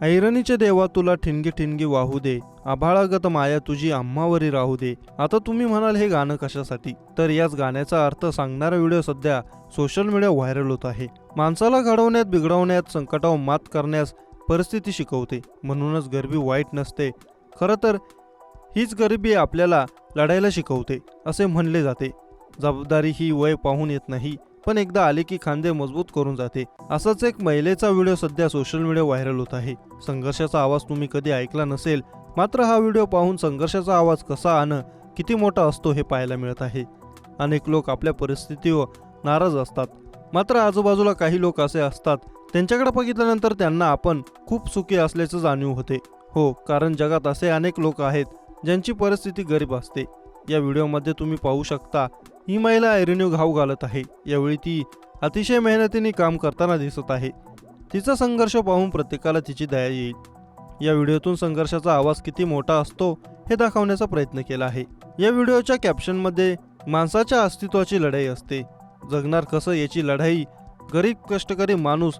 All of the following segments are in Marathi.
ऐरणीचे देवा तुला ठिणगी ठिणगी वाहू दे, आभाळागत माया तुझी आम्हावरी राहू दे. आता तुम्ही म्हणाल हे गाणं कशासाठी, तर याच गाण्याचा अर्थ सांगणारा व्हिडिओ सध्या सोशल मीडिया व्हायरल होत आहे. माणसाला घडवण्यात बिघडवण्यात संकटावर मात करण्यास परिस्थिती शिकवते. म्हणूनच गरिबी वाईट नसते. खरं तर हीच गरिबी आपल्याला लढायला शिकवते असे म्हणले जाते. जबाबदारी ही वय पाहून येत नाही, पण एकदा आले की खांदे मजबूत करून जाते. असाच एक महिलेचा व्हिडिओ सध्या सोशल मीडिया व्हायरल होत आहे. संघर्षाचा आवाज तुम्ही कधी ऐकला नसेल, मात्र हा व्हिडिओ पाहून संघर्षाचा आवाज कसा आणि किती मोठा असतो हे पाहायला मिळत आहे. अनेक लोक आपल्या परिस्थितीवर नाराज असतात, मात्र आजूबाजूला काही लोक असे असतात त्यांच्याकडे बघितल्यानंतर त्यांना आपण खूप सुखी असल्याचं जाणीव होते. हो, कारण जगात असे अनेक लोक आहेत ज्यांची परिस्थिती गरीब असते. या व्हिडिओमध्ये तुम्ही पाहू शकता, ही महिला ऐरणीव घाव घालत आहे. यावेळी ती अतिशय मेहनतीने काम करताना दिसत आहे. तिचा संघर्ष पाहून प्रत्येकाला तिची दया येईल. या व्हिडिओतून संघर्षाचा आवाज किती मोठा असतो हे दाखवण्याचा प्रयत्न केला आहे. या व्हिडिओच्या कॅप्शनमध्ये माणसाच्या अस्तित्वाची लढाई असते. जगणार कसं याची लढाई गरीब कष्टकरी माणूस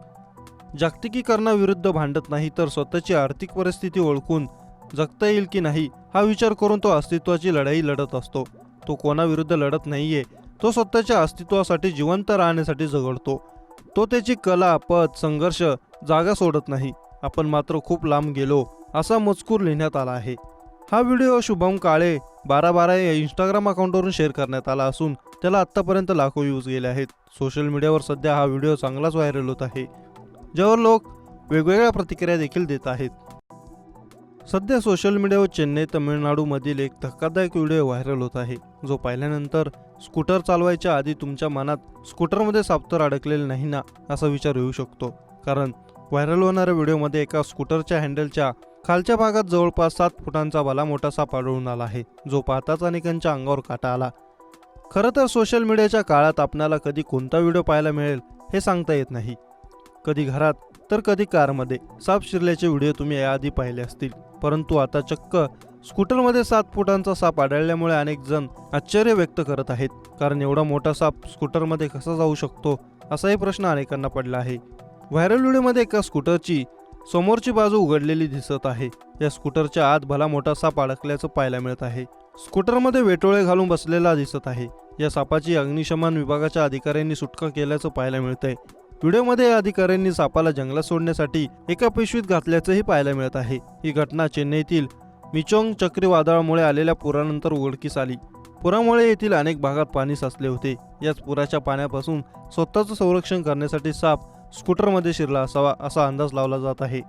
जागतिकीकरणाविरुद्ध भांडत नाही, तर स्वतःची आर्थिक परिस्थिती ओळखून जगता येईल की नाही हा विचार करून तो अस्तित्वाची लढाई लढत असतो. तो कोणाविरुद्ध लढत नाहीये, तो स्वतःच्या अस्तित्वासाठी जिवंत राहण्यासाठी झगडतो. तो त्याची कला, पद, संघर्ष जागा सोडत नाही. आपण मात्र खूप लांब गेलो असा मजकूर लिहिण्यात आला आहे. हा व्हिडिओ शुभम काळे 1212 या इंस्टाग्राम अकाउंटवरून शेअर करण्यात आला असून त्याला आत्तापर्यंत लाखो व्ह्यूज गेले आहेत. सोशल मीडियावर सध्या हा व्हिडिओ चांगलाच व्हायरल होत आहे, ज्यावर लोक वेगवेगळ्या प्रतिक्रिया देखील देत आहेत. सध्या सोशल मीडियावर चेन्नई तमिळनाडूमधील एक धक्कादायक व्हिडिओ व्हायरल होत आहे, जो पाहिल्यानंतर स्कूटर चालवायच्या आधी तुमच्या मनात स्कूटरमध्ये साप तर अडकलेले नाही ना असा विचार येऊ शकतो. कारण व्हायरल होणाऱ्या व्हिडिओमध्ये एका स्कूटरच्या हँडलच्या खालच्या भागात जवळपास 7 फुटांचा भला मोठा साप आढळून आला आहे, जो पाहताच अनेकांच्या अंगावर काटा आला. खरं तर सोशल मीडियाच्या काळात आपल्याला कधी कोणता व्हिडिओ पाहायला मिळेल हे सांगता येत नाही. कधी घरात तर कधी कारमध्ये साप शिरल्याचे व्हिडिओ तुम्ही याआधी पाहिले असतील, परंतु आता चक्क स्कूटरमध्ये 7 फुटांचा साप आढळल्यामुळे अनेक जण आश्चर्य व्यक्त करत आहेत. कारण एवढा मोठा साप स्कूटरमध्ये कसा जाऊ शकतो असाही प्रश्न अनेकांना पडला आहे. व्हायरल व्हिडिओमध्ये एका स्कूटरची समोरची बाजू उघडलेली दिसत आहे. या स्कूटरच्या आत भला मोठा साप अडकल्याचं पाहायला मिळत आहे. स्कूटरमध्ये वेटोळे घालून बसलेला दिसत आहे. या सापाची अग्निशमन विभागाच्या अधिकाऱ्यांनी सुटका केल्याचं पाहायला मिळतंय. व्हिडिओमध्ये या अधिकाऱ्यांनी सापाला जंगलात सोडण्यासाठी एका पिशवीत घातल्याचंही पाहायला मिळत आहे. ही घटना चेन्नईतील मिचोंग चक्रीवादळामुळे आलेल्या पुरानंतर उघडकीस आली. पुरामुळे येथील अनेक भागात पाणी साचले होते. याच पुराच्या पाण्यापासून स्वतःचं संरक्षण करण्यासाठी साप स्कूटरमध्ये शिरला असावा असा अंदाज लावला जात आहे.